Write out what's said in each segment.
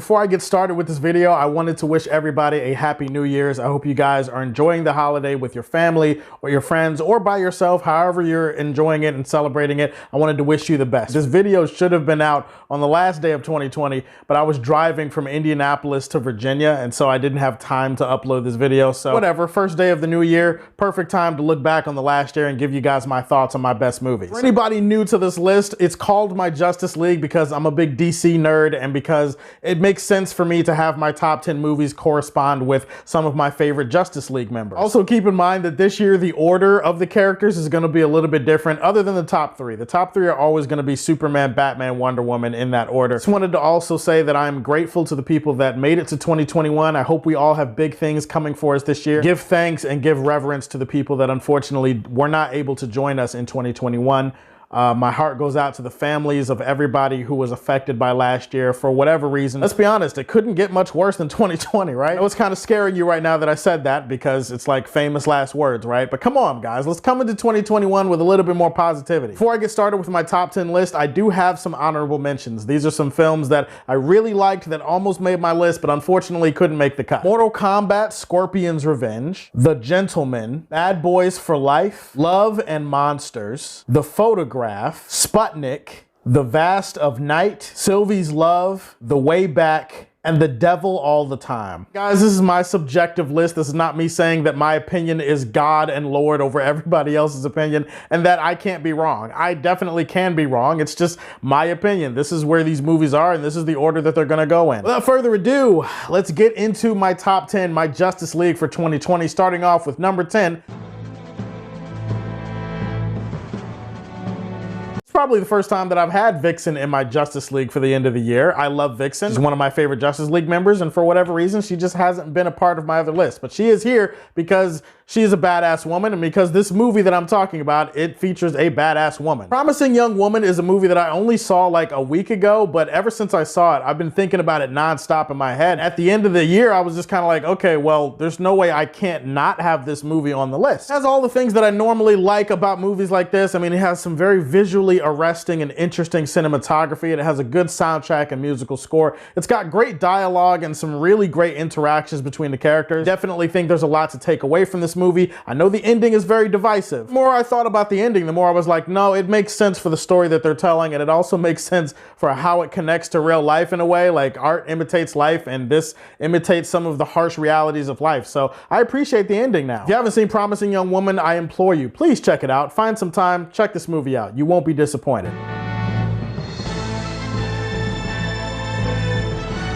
before I get started with this video, I wanted to wish everybody a happy New Year's. I hope you guys are enjoying the holiday with your family or your friends or by yourself, however you're enjoying it and celebrating it. I wanted to wish you the best. This video should have been out on the last day of 2020, but I was driving from Indianapolis to Virginia, and so I didn't have time to upload this video. So whatever, first day of the new year, perfect time to look back on the last year and give you guys my thoughts on my best movies. For anybody new to this list, it's called my Justice League because I'm a big DC nerd and because it makes sense for me to have my top 10 movies correspond with some of my favorite Justice League members. Also keep in mind that this year the order of the characters is going to be a little bit different other than the top three. The top three are always going to be Superman, Batman, Wonder Woman in that order. Just wanted to also say that I'm grateful to the people that made it to 2021. I hope we all have big things coming for us this year. Give thanks and give reverence to the people that unfortunately were not able to join us in 2021. My heart goes out to the families of everybody who was affected by last year for whatever reason. Let's be honest, it couldn't get much worse than 2020, right? I know it's kind of scaring you right now that I said that because it's like famous last words, right? But come on, guys, let's come into 2021 with a little bit more positivity. Before I get started with my top 10 list, I do have some honorable mentions. These are some films that I really liked that almost made my list, but unfortunately couldn't make the cut. Mortal Kombat: Scorpion's Revenge, The Gentleman, Bad Boys for Life, Love and Monsters, The Photograph, Sputnik, The Vast of Night, Sylvie's Love, The Way Back, and The Devil All the Time. Guys, this is my subjective list. This is not me saying that my opinion is God and Lord over everybody else's opinion and that I can't be wrong. I definitely can be wrong. It's just my opinion. This is where these movies are and this is the order that they're gonna go in. Without further ado, let's get into my top 10, my Justice League for 2020, starting off with number 10. Probably the first time that I've had Vixen in my Justice League for the end of the year. I love Vixen. She's one of my favorite Justice League members, and for whatever reason, she just hasn't been a part of my other list. But she is here because she is a badass woman, and because this movie that I'm talking about, it features a badass woman. Promising Young Woman is a movie that I only saw like a week ago, but ever since I saw it, I've been thinking about it nonstop in my head. At the end of the year, I was just kind of like, okay, well, there's no way I can't not have this movie on the list. It has all the things that I normally like about movies like this. I mean, it has some very visually arresting and interesting cinematography. It has a good soundtrack and musical score. It's got great dialogue and some really great interactions between the characters. Definitely think there's a lot to take away from this movie. I know the ending is very divisive. The more I thought about the ending, the more I was like, no, it makes sense for the story that they're telling, and it also makes sense for how it connects to real life in a way. Like, art imitates life, and this imitates some of the harsh realities of life. So I appreciate the ending now. If you haven't seen Promising Young Woman, I implore you, please check it out. Find some time, check this movie out. You won't be disappointed.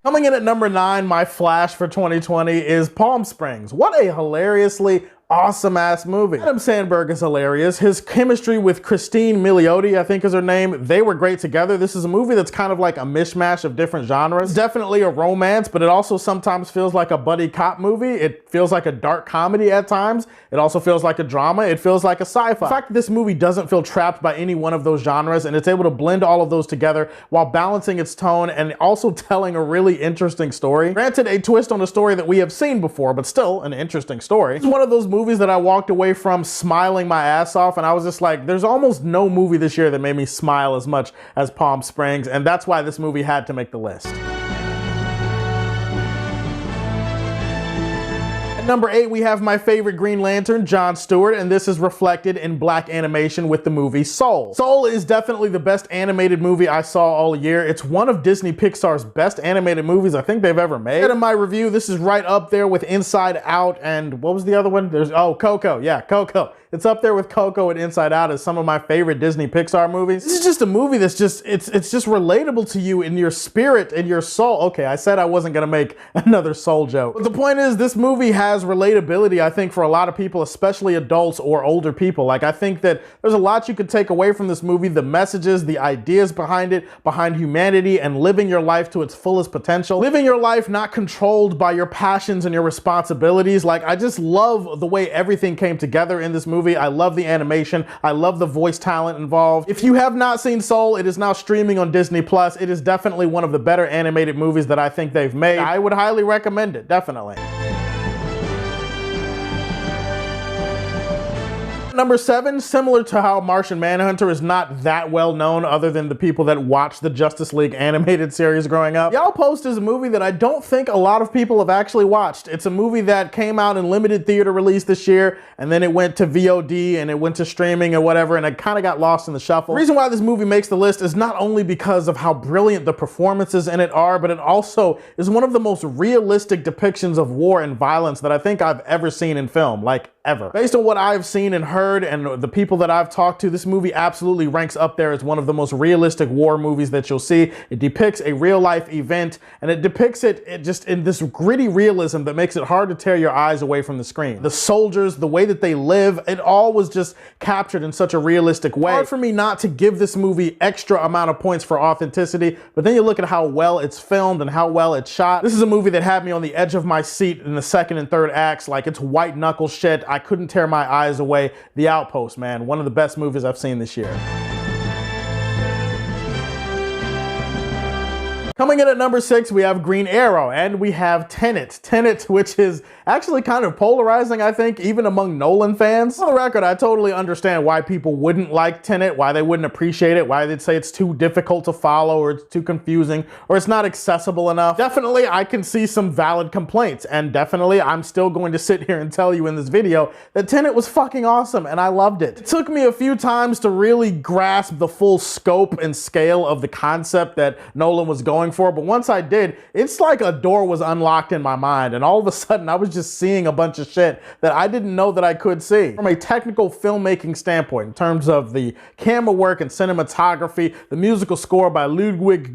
Coming in at number 9, my flash for 2020 is Palm Springs. What a hilariously awesome ass movie. Adam Sandberg is hilarious. His chemistry with Christine Milioti, I think is her name, they were great together. This is a movie that's kind of like a mishmash of different genres. It's definitely a romance, but it also sometimes feels like a buddy cop movie. It feels like a dark comedy at times. It also feels like a drama. It feels like a sci-fi. The fact that this movie doesn't feel trapped by any one of those genres and it's able to blend all of those together while balancing its tone and also telling a really interesting story. Granted, a twist on a story that we have seen before, but still an interesting story. It's one of those movies that I walked away from smiling my ass off, and I was just like, there's almost no movie this year that made me smile as much as Palm Springs, and that's why this movie had to make the list. At number 8, we have my favorite Green Lantern, Jon Stewart, and this is reflected in black animation with the movie Soul. Soul is definitely the best animated movie I saw all year. It's one of Disney Pixar's best animated movies I think they've ever made. In my review, this is right up there with Inside Out and what was the other one? Coco. Yeah, Coco. It's up there with Coco and Inside Out as some of my favorite Disney Pixar movies. This is just a movie that's just, it's just relatable to you in your spirit and your soul. Okay, I said I wasn't gonna make another soul joke. But the point is, this movie has relatability, I think, for a lot of people, especially adults or older people. Like, I think that there's a lot you could take away from this movie, the messages, the ideas behind it, behind humanity and living your life to its fullest potential. Living your life not controlled by your passions and your responsibilities. Like, I just love the way everything came together in this movie. I love the animation. I love the voice talent involved. If you have not seen Soul, it is now streaming on Disney+. It is definitely one of the better animated movies that I think they've made. I would highly recommend it, definitely. Number 7, similar to how Martian Manhunter is not that well known other than the people that watched the Justice League animated series growing up, The Outpost is a movie that I don't think a lot of people have actually watched. It's a movie that came out in limited theater release this year, and then it went to VOD and it went to streaming or whatever, and it kind of got lost in the shuffle. The reason why this movie makes the list is not only because of how brilliant the performances in it are, but it also is one of the most realistic depictions of war and violence that I think I've ever seen in film, like ever. Based on what I've seen and heard and the people that I've talked to, this movie absolutely ranks up there as one of the most realistic war movies that you'll see. It depicts a real life event, and it depicts it just in this gritty realism that makes it hard to tear your eyes away from the screen. The soldiers, the way that they live, it all was just captured in such a realistic way. Hard for me not to give this movie extra amount of points for authenticity, but then you look at how well it's filmed and how well it's shot. This is a movie that had me on the edge of my seat in the second and third acts. Like, it's white knuckle shit. I couldn't tear my eyes away. The Outpost, man, one of the best movies I've seen this year. Coming in at number 6, we have Green Arrow, and we have Tenet. Tenet, which is actually kind of polarizing, I think, even among Nolan fans. For the record, I totally understand why people wouldn't like Tenet, why they wouldn't appreciate it, why they'd say it's too difficult to follow, or it's too confusing, or it's not accessible enough. Definitely, I can see some valid complaints, and definitely, I'm still going to sit here and tell you in this video that Tenet was fucking awesome, and I loved it. It took me a few times to really grasp the full scope and scale of the concept that Nolan was going for, but once I did, it's like a door was unlocked in my mind, and all of a sudden I was just seeing a bunch of shit that I didn't know that I could see. From a technical filmmaking standpoint, in terms of the camera work and cinematography, the musical score by Ludwig,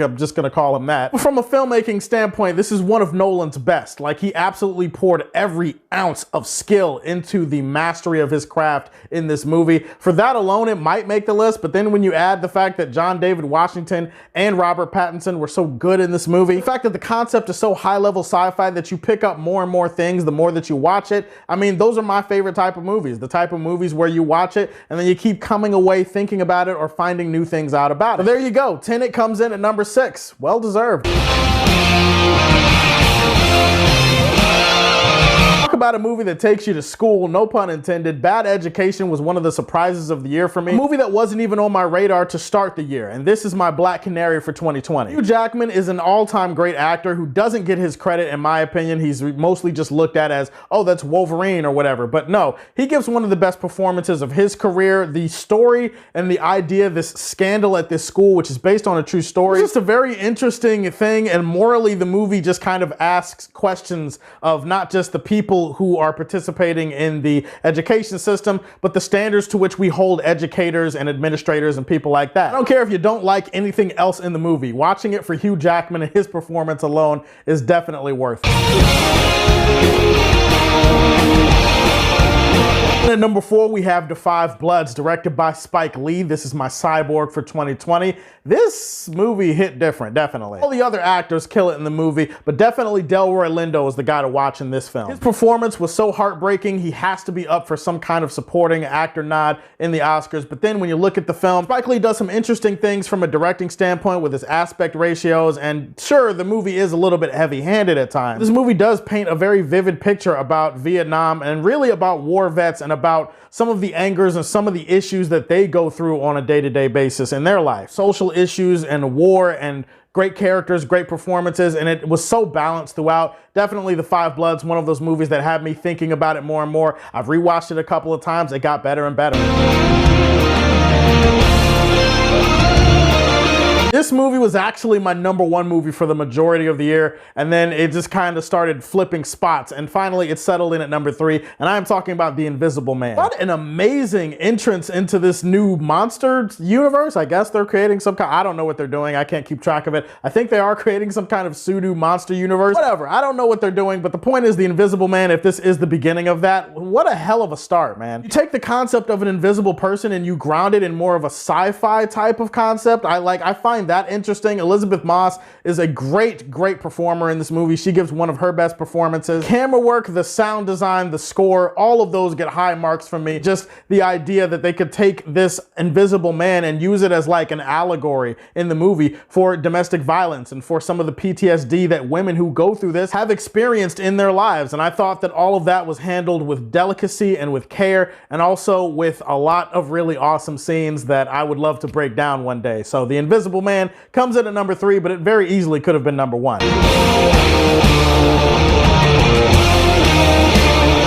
I'm just gonna call him that. From a filmmaking standpoint, this is one of Nolan's best. Like, he absolutely poured every ounce of skill into the mastery of his craft in this movie. For that alone, it might make the list, but then when you add the fact that John David Washington and Robert Pattinson were so good in this movie, the fact that the concept is so high-level sci-fi that you pick up more and more things the more that you watch it, I mean, those are my favorite type of movies. The type of movies where you watch it and then you keep coming away thinking about it or finding new things out about it. So there you go. Tenet comes in at number 6. Well deserved. About a movie that takes you to school, no pun intended. Bad Education was one of the surprises of the year for me. A movie that wasn't even on my radar to start the year, and this is my Black Canary for 2020. Hugh Jackman is an all-time great actor who doesn't get his credit, in my opinion. He's mostly just looked at as, oh, that's Wolverine or whatever, but no, he gives one of the best performances of his career. The story and the idea, this scandal at this school, which is based on a true story, it's just a very interesting thing, and morally the movie just kind of asks questions of not just the people who are participating in the education system, but the standards to which we hold educators and administrators and people like that. I don't care if you don't like anything else in the movie. Watching it for Hugh Jackman and his performance alone is definitely worth it. At number 4, we have Da 5 Bloods, directed by Spike Lee. This is my Cyborg for 2020. This movie hit different, definitely. All the other actors kill it in the movie, but definitely Delroy Lindo is the guy to watch in this film. His performance was so heartbreaking, he has to be up for some kind of supporting actor nod in the Oscars. But then when you look at the film, Spike Lee does some interesting things from a directing standpoint with his aspect ratios, and sure, the movie is a little bit heavy-handed at times. This movie does paint a very vivid picture about Vietnam and really about war vets and about some of the angers and some of the issues that they go through on a day-to-day basis in their life. Social issues and war and great characters, great performances, and it was so balanced throughout. Definitely Da 5 Bloods, one of those movies that had me thinking about it more and more. I've rewatched it a couple of times. It got better and better. This movie was actually my number 1 movie for the majority of the year, and then it just kind of started flipping spots, and finally it settled in at number 3, and I am talking about The Invisible Man. What an amazing entrance into this new monster universe. I guess they're creating some kind, I don't know what they're doing, I can't keep track of it. I think they are creating some kind of pseudo monster universe. Whatever, I don't know what they're doing, but the point is The Invisible Man, if this is the beginning of that, what a hell of a start, man. You take the concept of an invisible person and you ground it in more of a sci-fi type of concept. I find find that interesting. Elizabeth Moss is a great performer in this movie. She gives one of her best performances. Camera work, the sound design, the score, all of those get high marks from me. Just the idea that they could take this invisible man and use it as like an allegory in the movie for domestic violence and for some of the PTSD that women who go through this have experienced in their lives. And I thought that all of that was handled with delicacy and with care, and also with a lot of really awesome scenes that I would love to break down one day. So The Invisible Man comes in at number 3, but it very easily could have been number 1.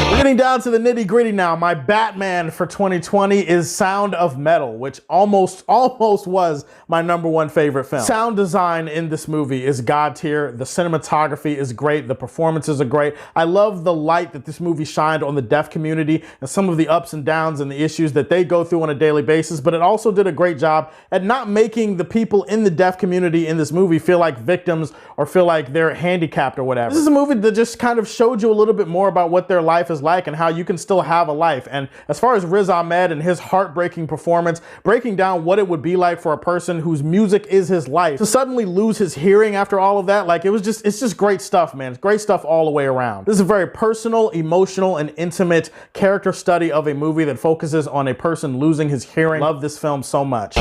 We're getting down to the nitty gritty now. My Batman for 2020 is Sound of Metal, which almost was my number 1 favorite film. Sound design in this movie is god tier. The cinematography is great. The performances are great. I love the light that this movie shined on the deaf community and some of the ups and downs and the issues that they go through on a daily basis, but it also did a great job at not making the people in the deaf community in this movie feel like victims or feel like they're handicapped or whatever. This is a movie that just kind of showed you a little bit more about what their life is like and how you can still have a life. And as far as Riz Ahmed and his heartbreaking performance, breaking down what it would be like for a person whose music is his life to suddenly lose his hearing after all of that, like it's just great stuff, man. It's great stuff all the way around. This is a very personal, emotional, and intimate character study of a movie that focuses on a person losing his hearing. Love this film so much.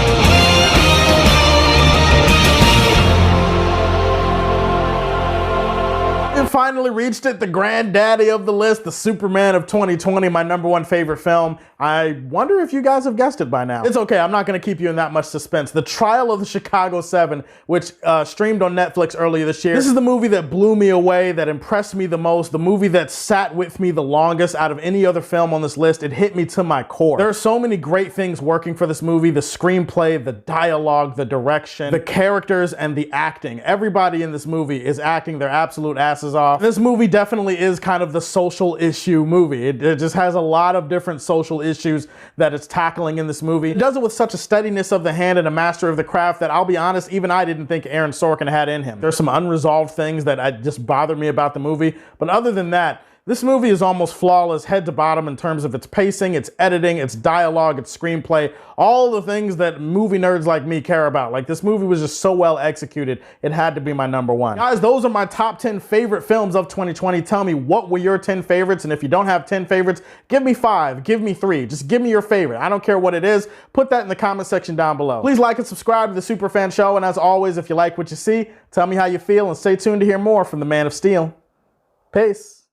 And finally reached it, the granddaddy of the list, the Superman of 2020, my number 1 favorite film. I wonder if you guys have guessed it by now. It's okay, I'm not gonna keep you in that much suspense. The Trial of the Chicago 7, which streamed on Netflix earlier this year. This is the movie that blew me away, that impressed me the most, the movie that sat with me the longest out of any other film on this list. It hit me to my core. There are so many great things working for this movie: the screenplay, the dialogue, the direction, the characters, and the acting. Everybody in this movie is acting their absolute asses off. This movie definitely is kind of the social issue movie. It just has a lot of different social issues that it's tackling in this movie. It does it with such a steadiness of the hand and a master of the craft that, I'll be honest, even I didn't think Aaron Sorkin had in him. There's some unresolved things that just bothered me about the movie, but other than that, this movie is almost flawless head to bottom in terms of its pacing, its editing, its dialogue, its screenplay, all the things that movie nerds like me care about. Like, this movie was just so well executed, it had to be my number 1. Guys, those are my top 10 favorite films of 2020. Tell me, what were your 10 favorites? And if you don't have 10 favorites, give me 5, give me 3. Just give me your favorite. I don't care what it is. Put that in the comment section down below. Please like and subscribe to the Superfan Show. And as always, if you like what you see, tell me how you feel and stay tuned to hear more from the Man of Steel. Peace.